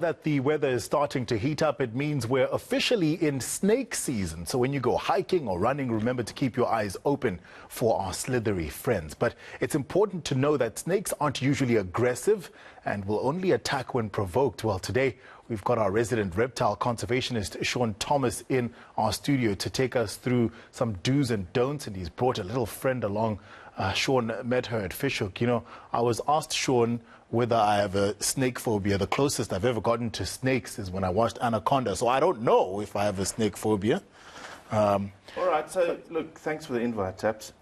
That the weather is starting to heat up, it means we're officially in snake season. So when you go hiking or running, remember to keep your eyes open for our slithery friends. But it's important to know that snakes aren't usually aggressive and will only attack when provoked. Well, today we've got our resident reptile conservationist, Sean Thomas, in our studio to take us through some do's and don'ts. And he's brought a little friend along. Sean met her at Fishhook. You know, I was asked, Sean, whether I have a snake phobia. The closest I've ever gotten to snakes is when I watched Anaconda, so I don't know if I have a snake phobia. All right, so look, thanks for the invite, Taps.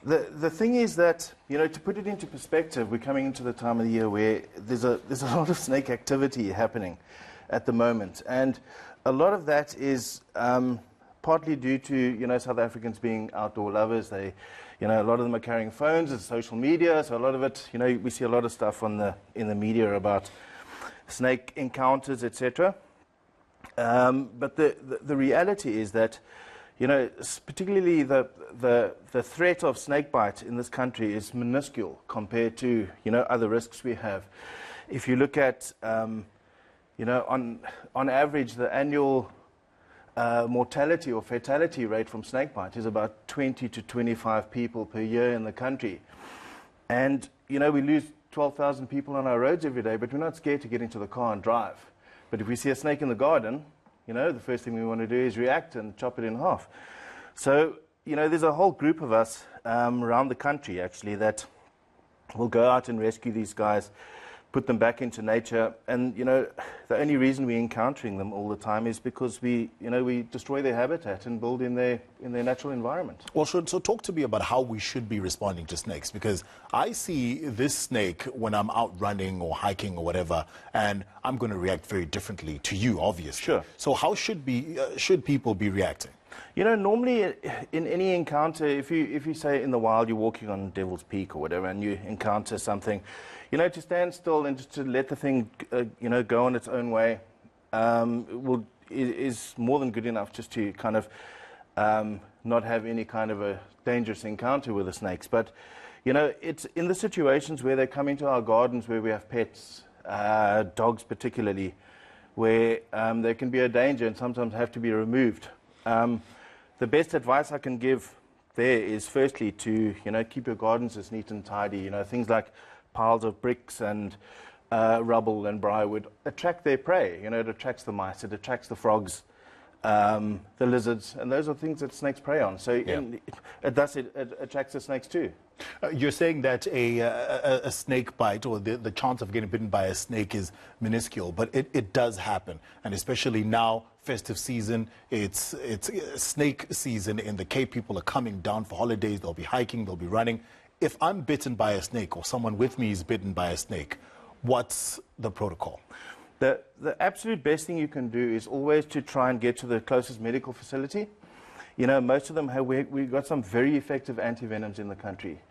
The thing is that, you know, to put it into perspective, we're coming into the time of the year where there's a lot of snake activity happening at the moment, and a lot of that is partly due to, you know, South Africans being outdoor lovers. They, you know, a lot of them are carrying phones and social media, so a lot of it, you know, we see a lot of stuff in the media about snake encounters, etc. But the reality is that, you know, particularly the threat of snake bite in this country is minuscule compared to, you know, other risks we have. If you look at, you know, on average, the annual mortality or fatality rate from snakebite is about 20 to 25 people per year in the country. And, you know, we lose 12,000 people on our roads every day, but we're not scared to get into the car and drive. But if we see a snake in the garden, you know, the first thing we want to do is react and chop it in half. So, you know, there's a whole group of us around the country, actually, that will go out and rescue these guys, put them back into nature. And, you know, the only reason we're encountering them all the time is because we destroy their habitat and build in their natural environment. Well, so talk to me about how we should be responding to snakes, because I see this snake when I'm out running or hiking or whatever, and I'm going to react very differently to you, obviously. Sure. So how should people be reacting? You know, normally in any encounter, if you say in the wild you're walking on Devil's Peak or whatever, and you encounter something, you know, to stand still and just to let the thing, you know, go on its own way, is more than good enough just to kind of not have any kind of a dangerous encounter with the snakes. But, you know, it's in the situations where they come into our gardens where we have pets, dogs particularly, where they can be a danger and sometimes have to be removed. The best advice I can give there is firstly to, you know, keep your gardens as neat and tidy. You know, things like piles of bricks and rubble and briarwood attract their prey. You know, it attracts the mice, it attracts the frogs, the lizards, and those are things that snakes prey on. So yeah. it attracts the snakes too. You're saying that a snake bite, or the chance of getting bitten by a snake, is minuscule, but it does happen, and especially now, festive season, it's snake season in the Cape. People are coming down for holidays. They'll be hiking, they'll be running. If I'm bitten by a snake, or someone with me is bitten by a snake, what's the protocol? The absolute best thing you can do is always to try and get to the closest medical facility. You know, most of them have, we've got some very effective antivenoms in the country.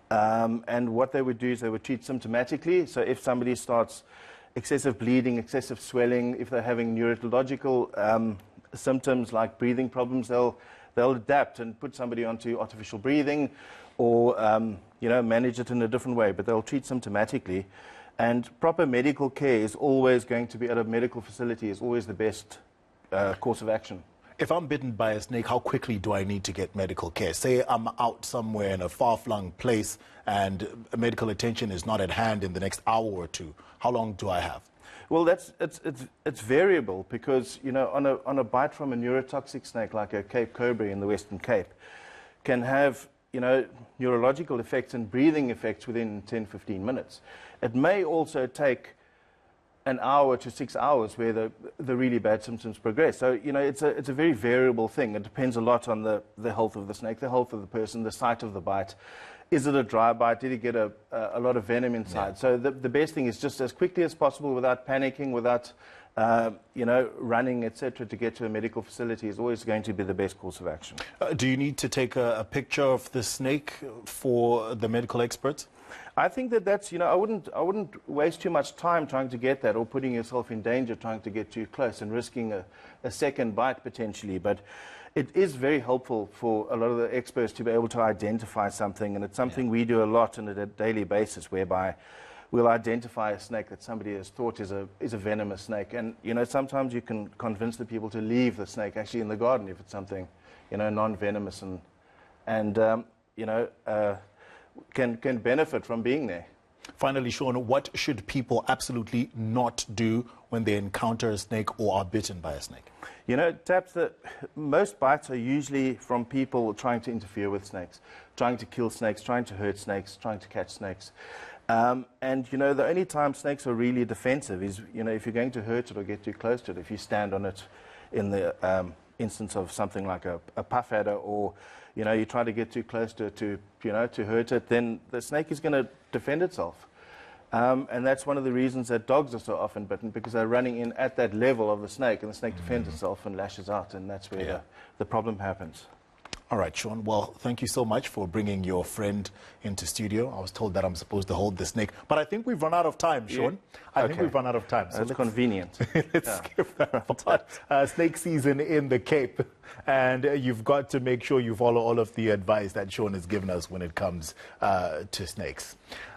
And what they would do is they would treat symptomatically. So if somebody starts excessive bleeding, excessive swelling, if they're having neurological symptoms like breathing problems, they'll adapt and put somebody onto artificial breathing, or you know, manage it in a different way. But they'll treat symptomatically. And proper medical care is always going to be, at a medical facility, is always the best course of action. If I'm bitten by a snake, how quickly do I need to get medical care? Say I'm out somewhere in a far-flung place and medical attention is not at hand in the next hour or two. How long do I have? Well, it's variable, because, you know, on a bite from a neurotoxic snake like a Cape cobra in the Western Cape can have, you know, neurological effects and breathing effects within 10-15 minutes. It may also take an hour to 6 hours where the really bad symptoms progress. So, you know, it's a very variable thing. It depends a lot on the health of the snake, the health of the person, the site of the bite. Is it a dry bite? Did he get a lot of venom inside? Yeah. So the best thing is just as quickly as possible, without panicking, without you know, running, etc., to get to a medical facility is always going to be the best course of action. Do you need to take a picture of the snake for the medical experts? I think that's, you know, I wouldn't waste too much time trying to get that, or putting yourself in danger trying to get too close and risking a second bite potentially. But it is very helpful for a lot of the experts to be able to identify something, and it's something we do a lot on a daily basis, whereby we'll identify a snake that somebody has thought is a venomous snake. And, you know, sometimes you can convince the people to leave the snake actually in the garden if it's something, you know, non-venomous and you know, can benefit from being there. Finally, Sean, what should people absolutely not do when they encounter a snake or are bitten by a snake? You know, Taps, most bites are usually from people trying to interfere with snakes, trying to kill snakes, trying to hurt snakes, trying to catch snakes. And, you know, the only time snakes are really defensive is, you know, if you're going to hurt it or get too close to it, if you stand on it in the instance of something like a puff adder, or, you know, you try to get too close to it to, you know, to hurt it, then the snake is going to defend itself. And that's one of the reasons that dogs are so often bitten, because they're running in at that level of the snake, and the snake defends itself and lashes out, and that's where the problem happens. All right, Sean. Well, thank you so much for bringing your friend into studio. I was told that I'm supposed to hold the snake, but I think we've run out of time, Sean. I think we've run out of time. So that's convenient. Let's skip that. Snake season in the Cape, and you've got to make sure you follow all of the advice that Sean has given us when it comes to snakes.